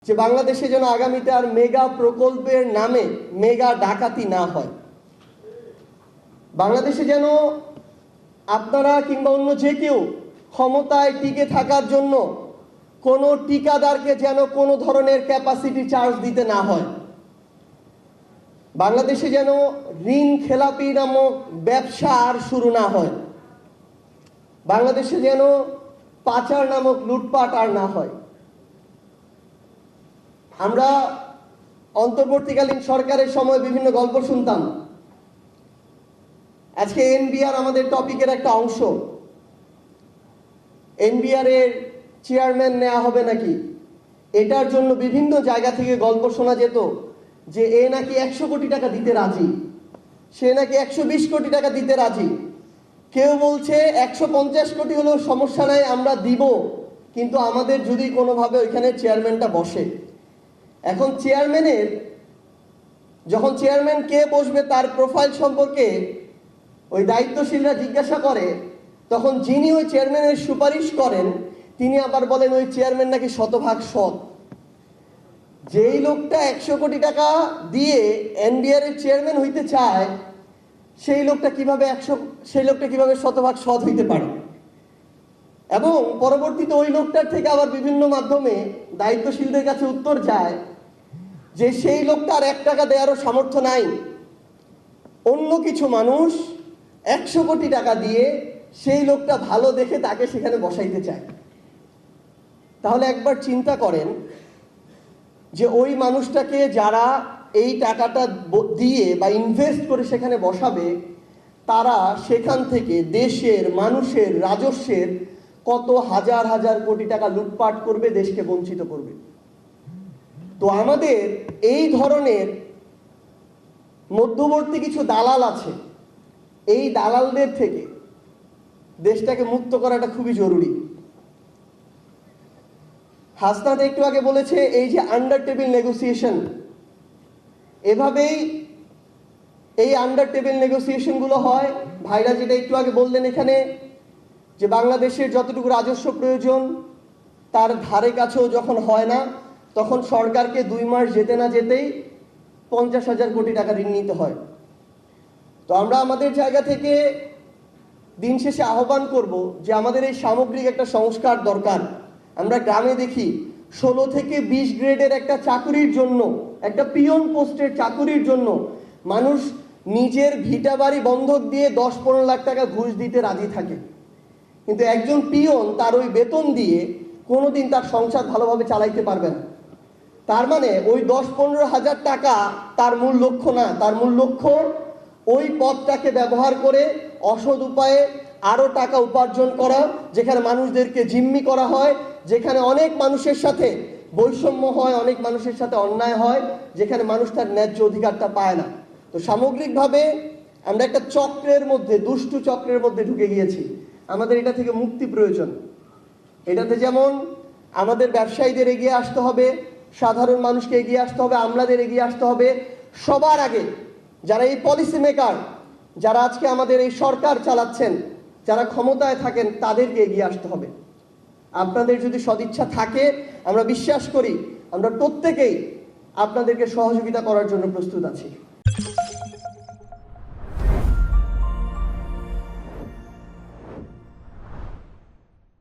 যে বাংলাদেশে যেন আগামীতে আর মেগা প্রকল্পের নামে মেগা ডাকাতি না হয়। বাংলাদেশে যেন আপনারা কিংবা অন্য যে কেউ ক্ষমতায় টিকে থাকার জন্য কোনো ঠিকাদারকে যেন কোনো ধরনের ক্যাপাসিটি চার্জ দিতে না হয়। বাংলাদেশে যেন ঋণ খেলাপি নামক ব্যবসা আর শুরু না হয়। বাংলাদেশে যেন পাচার নামক লুটপাট আর না হয়। আমরা অন্তর্বর্তীকালীন সরকারের সময় বিভিন্ন গল্প শুনতাম। আজকে এনবিআর আমাদের টপিকের একটা অংশ। এনবিআর এর চেয়ারম্যান নেওয়া হবে নাকি, এটার জন্য বিভিন্ন জায়গা থেকে গল্প শোনা যেত যে এ নাকি 100 কোটি টাকা দিতে রাজি, সে নাকি 120 কোটি টাকা দিতে রাজি। কেউ বলছে 150 কোটি হলেও সমস্যা নাই, আমরা দিব, কিন্তু আমাদের যদি কোনোভাবে ওইখানে চেয়ারম্যানটা বসে। এখন যখন চেয়ারম্যান কে বসবে তার প্রোফাইল সম্পর্কে ওই দায়িত্বশীলরা জিজ্ঞাসা করে, তখন যিনি ওই চেয়ারম্যানের সুপারিশ করেন তিনি আবার বলেন ওই চেয়ারম্যান নাকি শতভাগ সৎ। যেই লোকটা 100 কোটি টাকা দিয়ে এনবিআর এর চেয়ারম্যান হইতে চায় সেই লোকটা কিভাবে শতভাগ সৎ হইতে পারে? এবং পরবর্তীতে ওই লোকটার থেকে আবার বিভিন্ন মাধ্যমে দায়িত্বশীলদের কাছে উত্তর যায় যে সেই লোকটার 1 টাকা দেওয়ারও সামর্থ্য নাই। অন্য কিছু মানুষ 100 কোটি টাকা দিয়ে সেই লোকটা ভালো দেখে তাকে সেখানে বসাইতে চায়। তাহলে একবার চিন্তা করেন যে ওই মানুষটাকে যারা এই টাকাটা দিয়ে বা ইনভেস্ট করে সেখানে বসাবে, তারা সেখান থেকে দেশের মানুষের রাজস্বের কত হাজার হাজার কোটি টাকা লুটপাট করবে, দেশকে বঞ্চিত করবে। তো আমাদের এই ধরনের মধ্যবর্তী কিছু দালাল আছে, এই দালালদের থেকে দেশটাকে মুক্ত করাটা খুবই জরুরি। হাসনাত একটু আগে বলেছে এই যে আন্ডার টেবিল নেগোসিয়েশন, এভাবেই এই আন্ডার টেবিল নেগোসিয়েশন গুলো হয়। ভাইরা যেটা একটু আগে বললেন এখানে যে বাংলাদেশের যতটুকু রাজস্ব প্রয়োজন তার ধারে কাছেও যখন হয় না, তখন সরকারকে 2 মাস যেতে না যেতেই 50,000 কোটি টাকা ঋণ নিতে হয়। তো আমরা আমাদের জায়গা থেকে দিন শেষে আহ্বান করব যে আমাদের এই সামগ্রিক একটা সংস্কার দরকার। আমরা গ্রামে দেখি 16 থেকে 20 গ্রেডের একটা চাকুরির জন্য, একটা পিয়ন পোস্টের চাকুরির জন্য মানুষ নিজের ভিটা বাড়ি বন্ধক দিয়ে 10-15 লাখ টাকা ঘুষ দিতে রাজি থাকে, কিন্তু একজন পিয়ন তার ওই বেতন দিয়ে কোনোদিন তার সংসার ভালোভাবে চালাইতে পারবে না। তার মানে ওই 10-15 হাজার টাকা তার মূল লক্ষ্য না। তার মূল লক্ষ্য ওই পদটাকে ব্যবহার করে অসৎ উপায়ে আরো টাকা উপার্জন করা, যেখানে মানুষদেরকে জিম্মি করা হয়, যেখানে অনেক মানুষের সাথে বৈষম্য হয়, অনেক মানুষের সাথে অন্যায় হয়, যেখানে মানুষ তার ন্যায্য অধিকারটা পায় না। তো সামগ্রিকভাবে আমরা একটা চক্রের মধ্যে, দুষ্টু চক্রের মধ্যে ঢুকে গিয়েছি। আমাদের এটা থেকে মুক্তি প্রয়োজন। এটাতে যেমন আমাদের ব্যবসায়ীদের এগিয়ে আসতে হবে, সাধারণ মানুষকে এগিয়ে আসতে হবে, আমলাদের এগিয়ে আসতে হবে। সবার আগে যারা এই পলিসি মেকার, যারা আজকে আমাদের এই সরকার চালাচ্ছেন, যারা ক্ষমতায় থাকেন, তাদেরকে এগিয়ে আসতে হবে। আপনাদের যদি সদিচ্ছা থাকে, আমরা বিশ্বাস করি আমরা প্রত্যেকেই আপনাদেরকে সহযোগিতা করার জন্য প্রস্তুত আছি।